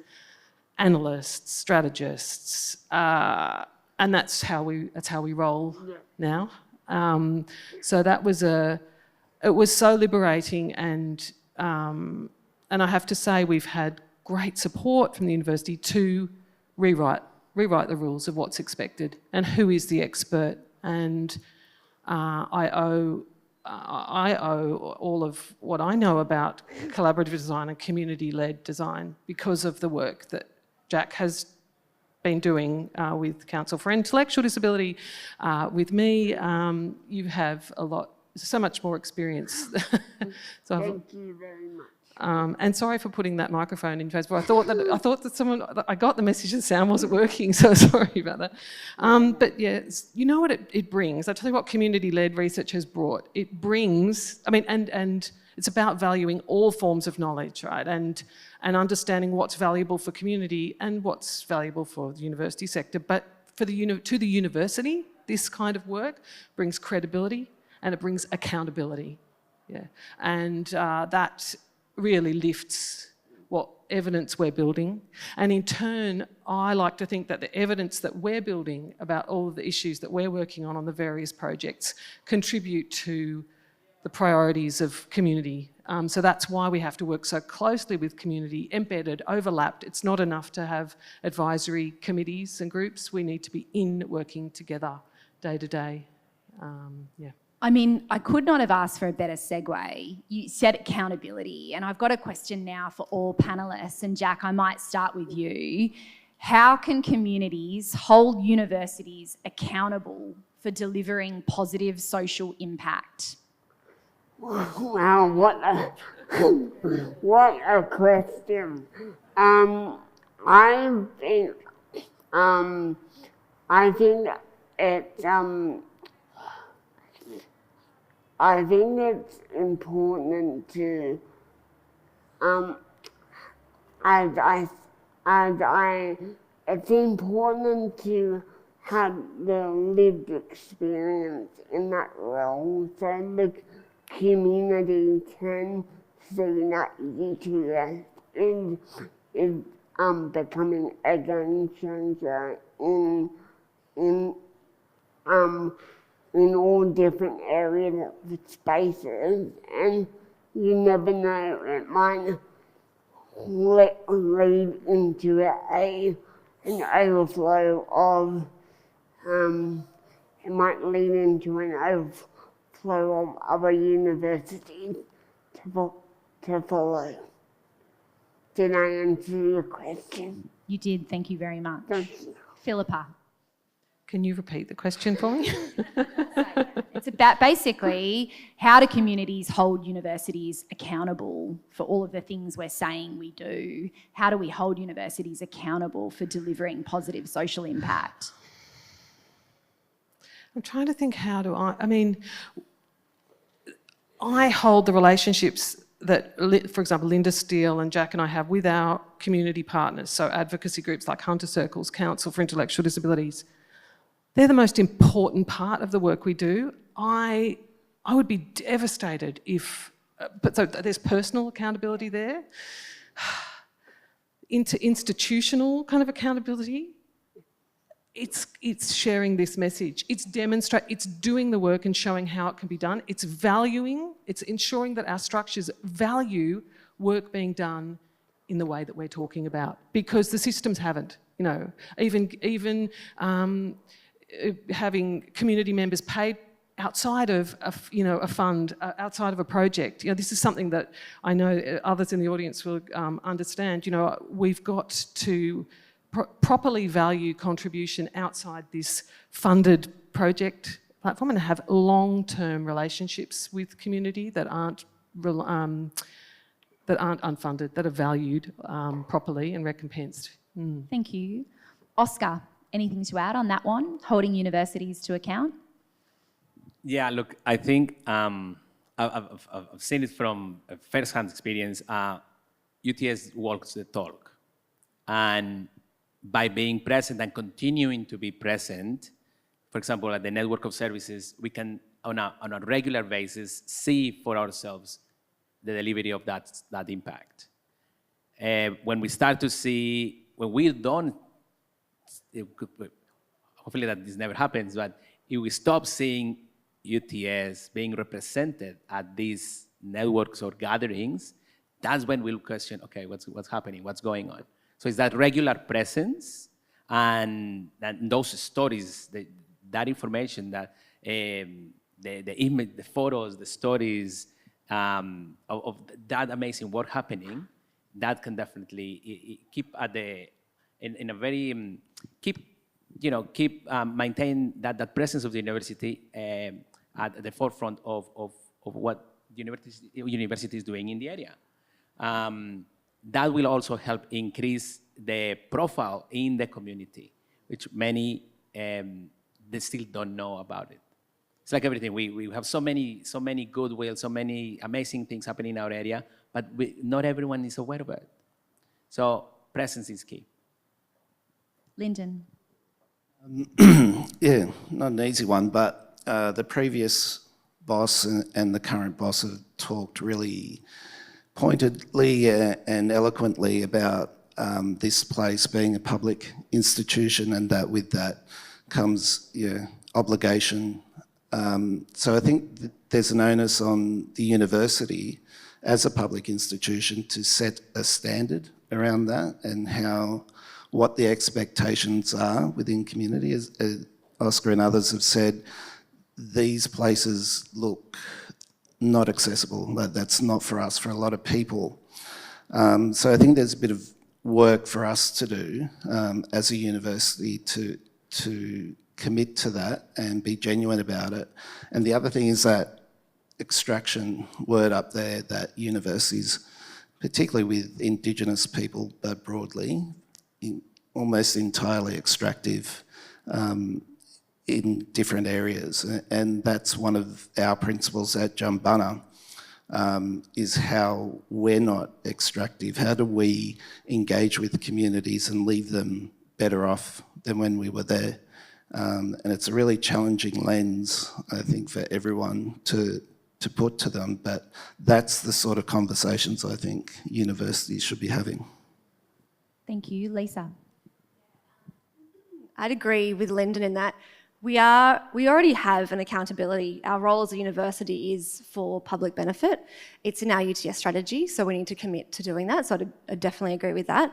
analysts, strategists, and that's how we roll now. So that was it was so liberating, and I have to say we've had great support from the university to rewrite the rules of what's expected and who is the expert. And I owe all of what I know about collaborative design and community-led design because of the work that Jack has been doing with Council for Intellectual Disability, with me. You have so much more experience. Thank you very much. And sorry for putting that microphone in Facebook. I got the message and sound wasn't working, so sorry about that. But yeah, you know what it brings? I'll tell you what community-led research has brought. It brings, and it's about valuing all forms of knowledge, right? And understanding what's valuable for community and what's valuable for the university sector. But to the university, this kind of work brings credibility and it brings accountability. Yeah, and that really lifts what evidence we're building. And in turn, I like to think that the evidence that we're building about all of the issues that we're working on the various projects contribute to the priorities of community. So that's why we have to work so closely with community, embedded, overlapped. It's not enough to have advisory committees and groups. We need to be working together day to day. Yeah. I mean, I could not have asked for a better segue. You said accountability, and I've got a question now for all panellists. And Jack, I might start with you. How can communities hold universities accountable for delivering positive social impact? Wow, what a question. I think it's important to, it's important to have the lived experience in that role, so the community can see that UTS is becoming a game changer in all different areas of spaces, and you never know, it might lead into an overflow of, other universities to follow. Did I answer your question? You did, thank you very much. Thank you. Philippa. Can you repeat the question for me? It's about basically how do communities hold universities accountable for all of the things we're saying we do? How do we hold universities accountable for delivering positive social impact? I'm trying to think I mean, I hold the relationships that, for example, Linda Steele and Jack and I have with our community partners, so advocacy groups like Hunter Circles, Council for Intellectual Disabilities. They're the most important part of the work we do. I would be devastated if, so there's personal accountability there, institutional kind of accountability. It's sharing this message. It's doing the work and showing how it can be done. It's ensuring that our structures value work being done in the way that we're talking about, because the systems haven't. You know, even having community members paid outside of a fund, outside of a project. You know, this is something that I know others in the audience will understand. You know, we've got to properly value contribution outside this funded project platform and have long-term relationships with community that aren't unfunded, that are valued properly and recompensed. Thank you. Oscar, anything to add on that one, holding universities to account? Yeah, look, I think I've seen it from a first-hand experience. UTS walks the talk. And by being present and continuing to be present, for example, at the network of services, we can, on a regular basis, see for ourselves the delivery of that impact. When we start to see, when we don't, hopefully that this never happens, but if we stop seeing UTS being represented at these networks or gatherings, that's when we'll question, okay, what's happening, what's going on? So it's that regular presence and those stories, that information, that the image, the photos, the stories of that amazing work happening, that can definitely keep at the in a very maintain that presence of the university at the forefront of what university is doing in the area. That will also help increase the profile in the community, which many they still don't know about it. It's like everything. We have so many goodwill, so many amazing things happening in our area, but not everyone is aware of it. So presence is key. Lyndon. Yeah, not an easy one, but the previous boss and the current boss have talked really pointedly and eloquently about this place being a public institution, and that with that comes obligation. So I think there's an onus on the university as a public institution to set a standard around that and what the expectations are within community. As Oscar and others have said, these places look not accessible. That's not for us, for a lot of people. So I think there's a bit of work for us to do as a university to commit to that and be genuine about it. And the other thing is that extraction word up there, that universities, particularly with Indigenous people, but broadly, almost entirely extractive in different areas. And that's one of our principles at Jumbunna, is how we're not extractive. How do we engage with communities and leave them better off than when we were there? And it's a really challenging lens, I think, for everyone to put to them, but that's the sort of conversations I think universities should be having. Thank you. Lisa. I'd agree with Lyndon in that we already have an accountability. Our role as a university is for public benefit. It's in our UTS strategy, so we need to commit to doing that. So I definitely agree with that.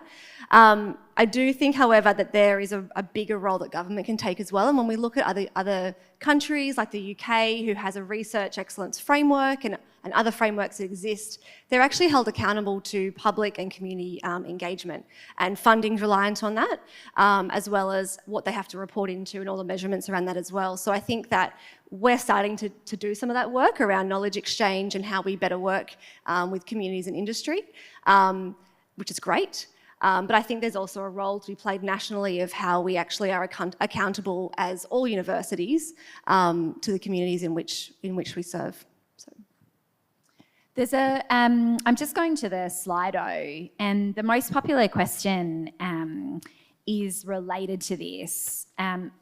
I do think, however, that there is a bigger role that government can take as well. And when we look at other countries like the UK, who has a research excellence framework and other frameworks that exist, they're actually held accountable to public and community engagement, and funding's reliant on that, as well as what they have to report into and all the measurements around that as well. So I think that we're starting to do some of that work around knowledge exchange and how we better work with communities and industry, which is great. But I think there's also a role to be played nationally of how we actually are accountable as all universities to the communities in which we serve. So. There's I'm just going to the Slido, and the most popular question is related to this.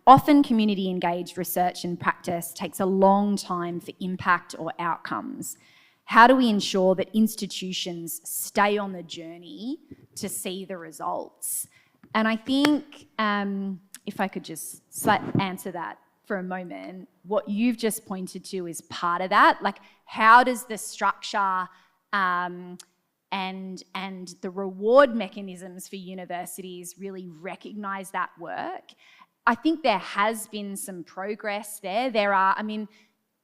Often community engaged research and practice takes a long time for impact or outcomes. How do we ensure that institutions stay on the journey to see the results? And I think if I could just answer that for a moment, what you've just pointed to is part of that. Like, how does the structure and the reward mechanisms for universities really recognise that work? I think there has been some progress there.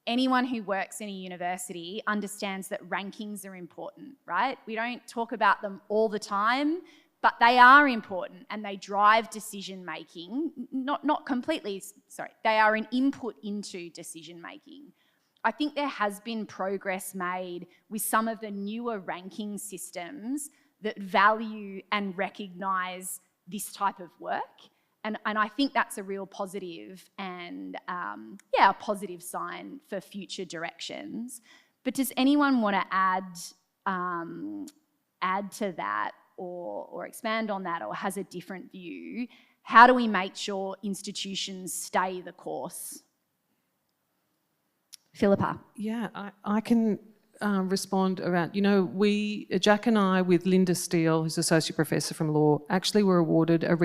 Anyone who works in a university understands that rankings are important, right? We don't talk about them all the time, but they are important and they drive decision making. Not completely, sorry, they are an input into decision making. I think there has been progress made with some of the newer ranking systems that value and recognise this type of work. And I think that's a real positive and, a positive sign for future directions. But does anyone want to add to that or expand on that, or has a different view? How do we make sure institutions stay the course? Philippa. Yeah, I can respond around, Jack and I, with Linda Steele, who's Associate Professor from Law, actually were awarded a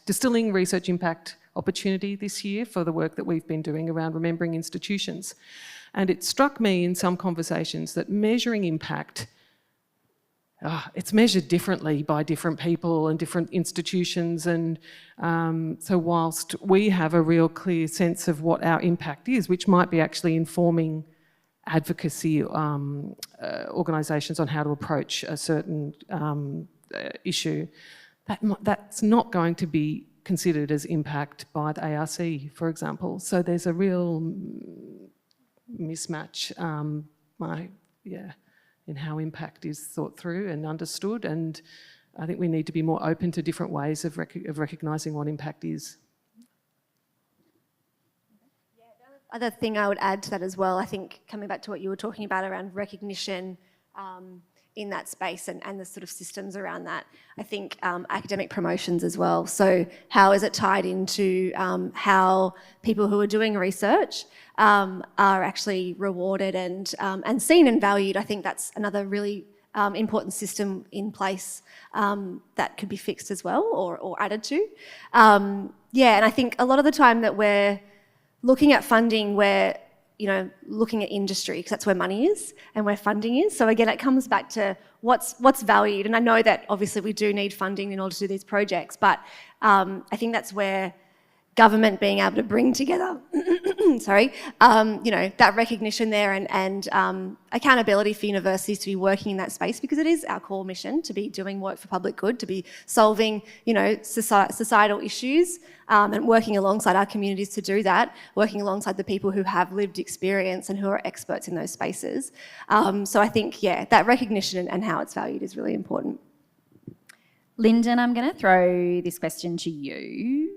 distilling research impact opportunity this year for the work that we've been doing around remembering institutions. And it struck me in some conversations that measuring impact, it's measured differently by different people and different institutions. And so whilst we have a real clear sense of what our impact is, which might be actually informing advocacy organisations on how to approach a certain issue, that's not going to be considered as impact by the ARC, for example. So there's a real mismatch in how impact is thought through and understood, and I think we need to be more open to different ways of recognising what impact is. Other thing I would add to that as well, I think coming back to what you were talking about around recognition in that space and the sort of systems around that, I think academic promotions as well. So how is it tied into how people who are doing research are actually rewarded and seen and valued? I think that's another really important system in place that could be fixed as well or added to. And I think a lot of the time that we're looking at funding, we're looking at industry, because that's where money is and where funding is. So again, it comes back to what's valued. And I know that obviously we do need funding in order to do these projects, but I think that's where government being able to bring together, that recognition there and accountability for universities to be working in that space, because it is our core mission to be doing work for public good, to be solving, societal issues and working alongside our communities to do that, working alongside the people who have lived experience and who are experts in those spaces. So I think, that recognition and how it's valued is really important. Lyndon, I'm going to throw this question to you.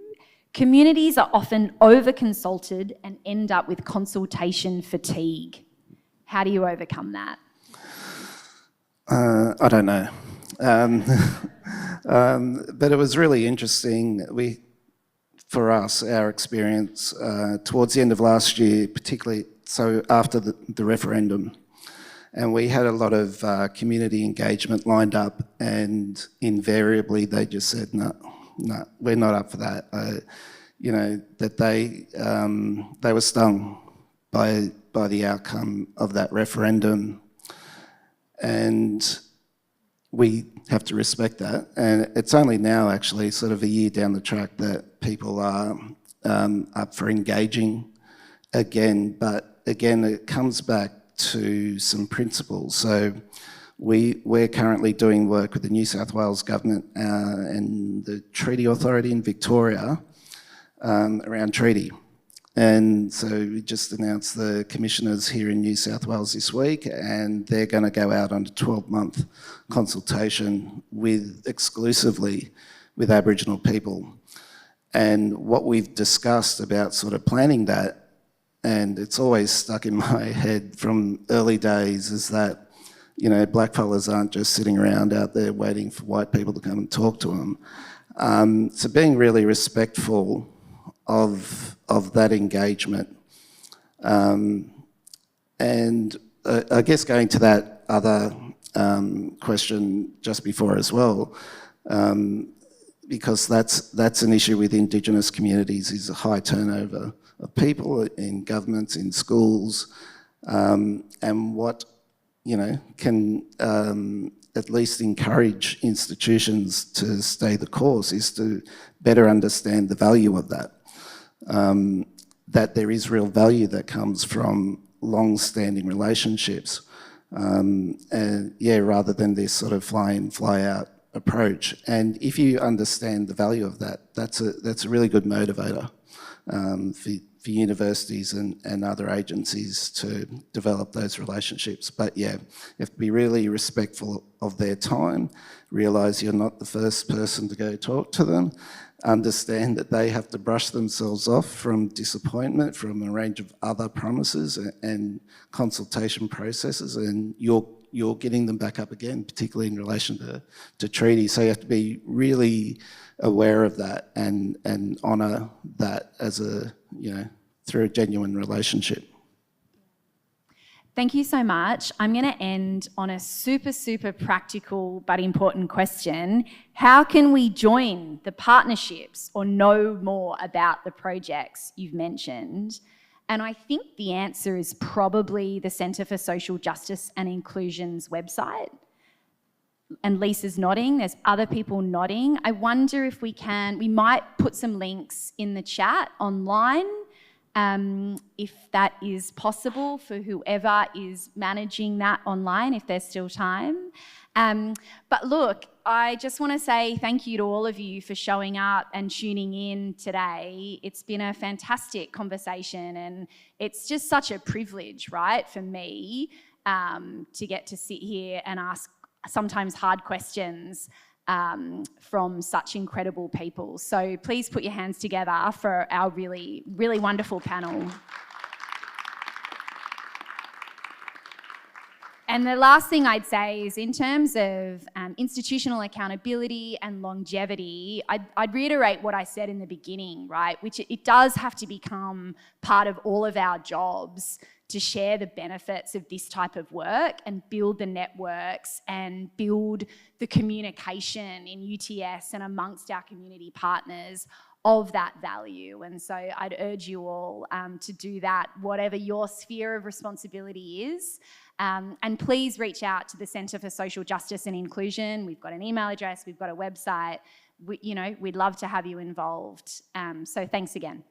Communities are often over-consulted and end up with consultation fatigue. How do you overcome that? I don't know. But it was really interesting. For us, our experience towards the end of last year, particularly so after the referendum, and we had a lot of community engagement lined up, and invariably they just said, no, we're not up for that. That they were stung by the outcome of that referendum. And we have to respect that. And it's only now, actually, sort of a year down the track, that people are up for engaging again. But again, it comes back to some principles. So we're currently doing work with the New South Wales government and the Treaty Authority in Victoria around treaty. And so we just announced the commissioners here in New South Wales this week, and they're going to go out on a 12-month consultation exclusively with Aboriginal people. And what we've discussed about sort of planning that, and it's always stuck in my head from early days, is that, you know, blackfellas aren't just sitting around out there waiting for white people to come and talk to them. So being really respectful of that engagement. And I guess going to that other question just before as well, because that's an issue with Indigenous communities, is a high turnover of people in governments, in schools, and what, you know, can at least encourage institutions to stay the course is to better understand the value of that. That there is real value that comes from long-standing relationships, and rather than this sort of fly-in, fly-out approach. And if you understand the value of that, that's a really good motivator for universities and other agencies to develop those relationships. But yeah, you have to be really respectful of their time, realise you're not the first person to go talk to them, understand that they have to brush themselves off from disappointment, from a range of other promises and consultation processes, and you're getting them back up again, particularly in relation to treaties. So you have to be really aware of that and honour that as through a genuine relationship. Thank you so much. I'm going to end on a super, super practical but important question. How can we join the partnerships or know more about the projects you've mentioned? And I think the answer is probably the Centre for Social Justice and Inclusion's website. And Lisa's nodding, there's other people nodding. I wonder if we might put some links in the chat online, if that is possible for whoever is managing that online, if there's still time. But look, I just want to say thank you to all of you for showing up and tuning in today. It's been a fantastic conversation, and it's just such a privilege, right, for me to get to sit here and ask sometimes hard questions from such incredible people. So please put your hands together for our really, really wonderful panel. And the last thing I'd say is, in terms of institutional accountability and longevity, I'd reiterate what I said in the beginning, right? Which it does have to become part of all of our jobs to share the benefits of this type of work and build the networks and build the communication in UTS and amongst our community partners of that value. And so I'd urge you all to do that, whatever your sphere of responsibility is. And please reach out to the Centre for Social Justice and Inclusion. We've got an email address, we've got a website. We'd love to have you involved. So thanks again.